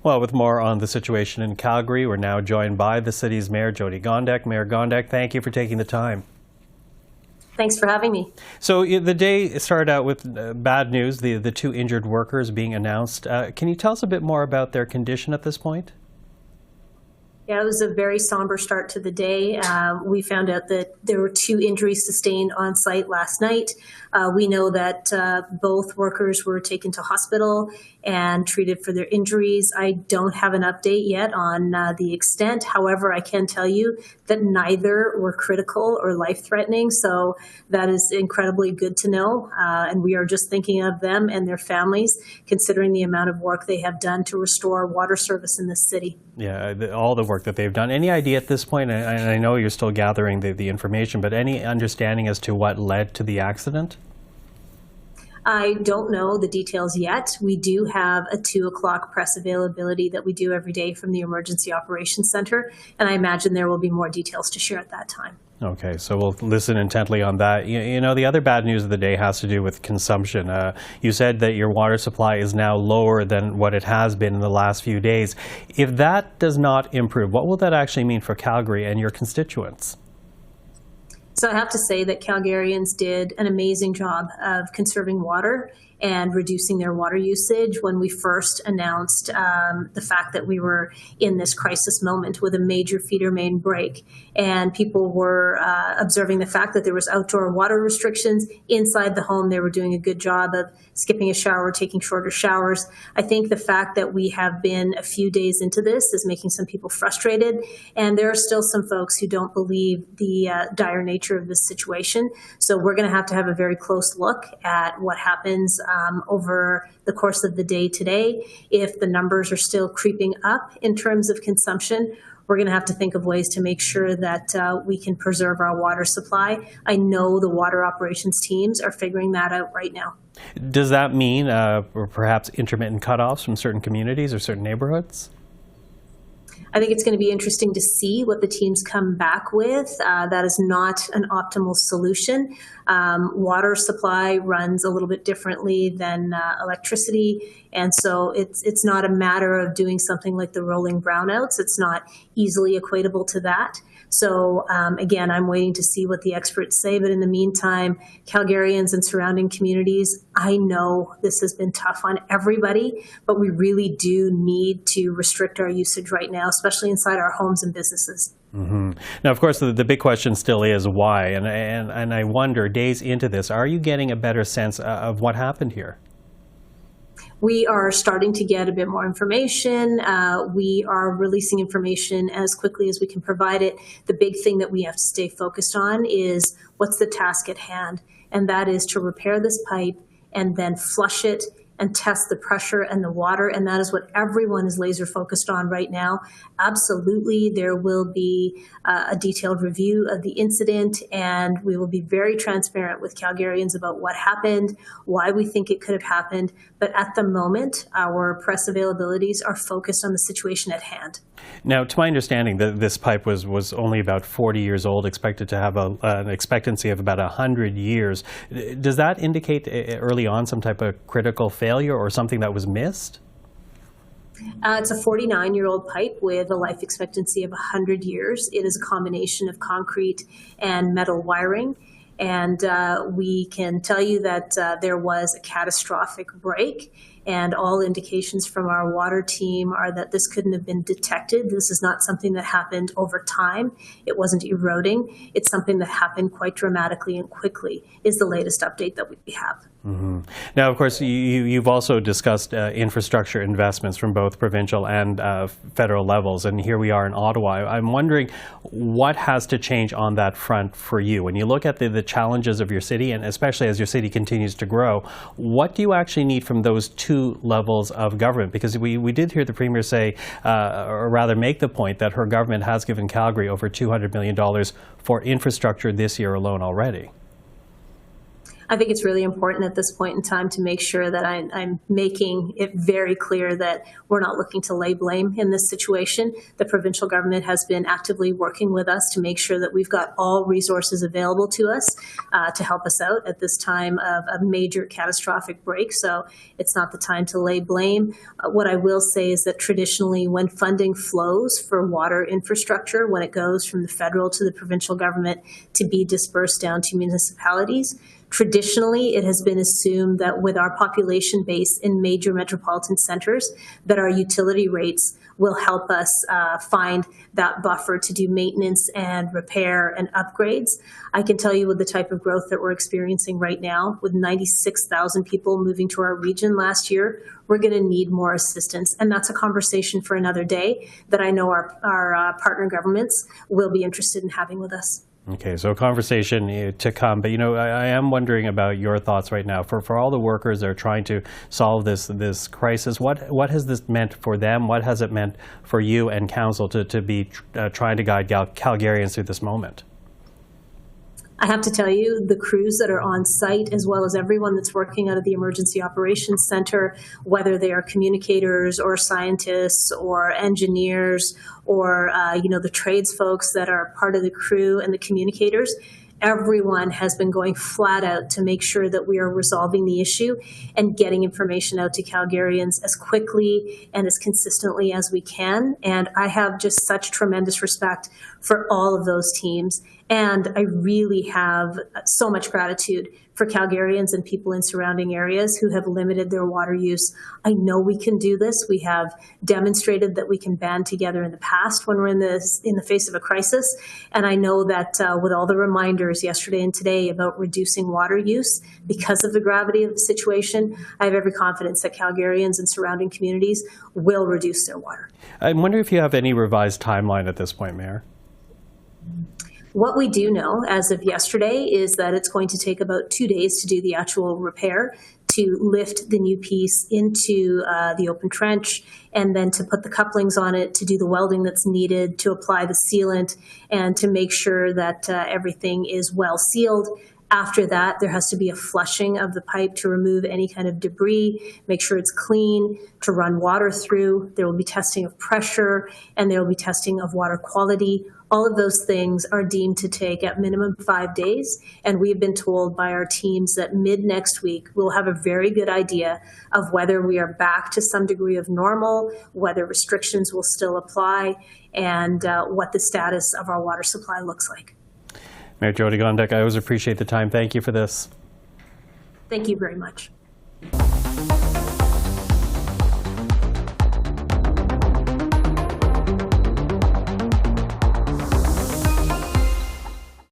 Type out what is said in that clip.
Well, with more on the situation in Calgary, we're now joined by the city's Mayor, Jyoti Gondek. Mayor Gondek, thank you for taking the time. Thanks for having me. So the day started out with bad news, the two injured workers being announced. Can you tell us a bit more about their condition at this point? Yeah, it was a very somber start to the day. We found out that there were 2 injuries sustained on site last night. We know that both workers were taken to hospital and treated for their injuries. I don't have an update yet on the extent. However, I can tell you that neither were critical or life-threatening. So that is incredibly good to know. And we are just thinking of them and their families, considering the amount of work they have done to restore water service in this city. Yeah, all the work that they've done. Any idea at this point, and I know you're still gathering the information, but any understanding as to what led to the accident? I don't know the details yet. We do have a 2 o'clock press availability that we do every day from the Emergency Operations Center, and I imagine there will be more details to share at that time. Okay, so we'll listen intently on that. You know, the other bad news of the day has to do with consumption. You said that your water supply is now lower than what it has been in the last few days. If that does not improve, what will that actually mean for Calgary and your constituents? So I have to say that Calgarians did an amazing job of conserving water and reducing their water usage when we first announced the fact that we were in this crisis moment with a major feeder main break. And people were observing the fact that there was outdoor water restrictions. Inside the home, they were doing a good job of skipping a shower, taking shorter showers. I think the fact that we have been a few days into this is making some people frustrated. And there are still some folks who don't believe the dire nature of this situation. So we're going to have a very close look at what happens over the course of the day today. If the numbers are still creeping up in terms of consumption, we're going to have to think of ways to make sure that we can preserve our water supply. I know the water operations teams are figuring that out right now. Does that mean perhaps intermittent cutoffs from certain communities or certain neighborhoods? I think it's going to be interesting to see what the teams come back with. That is not an optimal solution. Water supply runs a little bit differently than electricity. And so it's not a matter of doing something like the rolling brownouts. It's not easily equatable to that. So again, I'm waiting to see what the experts say. But in the meantime, Calgarians and surrounding communities, I know this has been tough on everybody, but we really do need to restrict our usage right now, especially inside our homes and businesses. Mm-hmm. Now, of course, the big question still is why. And I wonder, days into this, are you getting a better sense of what happened here? We are starting to get a bit more information. We are releasing information as quickly as we can provide it. The big thing that we have to stay focused on is what's the task at hand, and that is to repair this pipe and then flush it and test the pressure and the water, and that is what everyone is laser focused on right now. Absolutely, there will be a detailed review of the incident, and we will be very transparent with Calgarians about what happened, why we think it could have happened, but at the moment, our press availabilities are focused on the situation at hand. Now, to my understanding, this pipe was only about 40 years old, expected to have an expectancy of about 100 years. Does that indicate early on some type of critical failure or something that was missed? It's a 49-year-old pipe with a life expectancy of 100 years. It is a combination of concrete and metal wiring. And we can tell you that there was a catastrophic break, and all indications from our water team are that this couldn't have been detected. This is not something that happened over time. It wasn't eroding. It's something that happened quite dramatically and quickly, is the latest update that we have. Mm-hmm. Now, of course, you've also discussed infrastructure investments from both provincial and federal levels, and here we are in Ottawa. I'm wondering what has to change on that front for you. When you look at the challenges of your city, and especially as your city continues to grow, what do you actually need from those two levels of government? Because we did hear the Premier say, or rather make the point, that her government has given Calgary over $200 million for infrastructure this year alone already. I think it's really important at this point in time to make sure that I'm making it very clear that we're not looking to lay blame in this situation. The provincial government has been actively working with us to make sure that we've got all resources available to us to help us out at this time of a major catastrophic break. So it's not the time to lay blame. What I will say is that traditionally when funding flows for water infrastructure, when it goes from the federal to the provincial government to be dispersed down to municipalities, traditionally, it has been assumed that with our population base in major metropolitan centers, that our utility rates will help us find that buffer to do maintenance and repair and upgrades. I can tell you with the type of growth that we're experiencing right now, with 96,000 people moving to our region last year, we're going to need more assistance. And that's a conversation for another day that I know our partner governments will be interested in having with us. Okay, so a conversation to come, but I am wondering about your thoughts right now. For all the workers that are trying to solve this crisis, what has this meant for them? What has it meant for you and council to be trying to guide Calgarians through this moment? I have to tell you, the crews that are on site, as well as everyone that's working out of the Emergency Operations Center, whether they are communicators or scientists or engineers or, the trades folks that are part of the crew and the communicators, everyone has been going flat out to make sure that we are resolving the issue and getting information out to Calgarians as quickly and as consistently as we can. And I have just such tremendous respect for all of those teams. And I really have so much gratitude for Calgarians and people in surrounding areas who have limited their water use. I know we can do this. We have demonstrated that we can band together in the past when we're in the face of a crisis. And I know that with all the reminders yesterday and today about reducing water use because of the gravity of the situation, I have every confidence that Calgarians and surrounding communities will reduce their water. I wonder if you have any revised timeline at this point, Mayor. What we do know as of yesterday is that it's going to take about 2 days to do the actual repair, to lift the new piece into the open trench, and then to put the couplings on it, to do the welding that's needed, to apply the sealant, and to make sure that everything is well sealed. After that, there has to be a flushing of the pipe to remove any kind of debris, make sure it's clean, to run water through. There will be testing of pressure, and there will be testing of water quality. All of those things are deemed to take at minimum 5 days, and we've been told by our teams that mid next week we'll have a very good idea of whether we are back to some degree of normal, whether restrictions will still apply, and what the status of our water supply looks like. Mayor Jyoti Gondek, I always appreciate the time. Thank you for this. Thank you very much.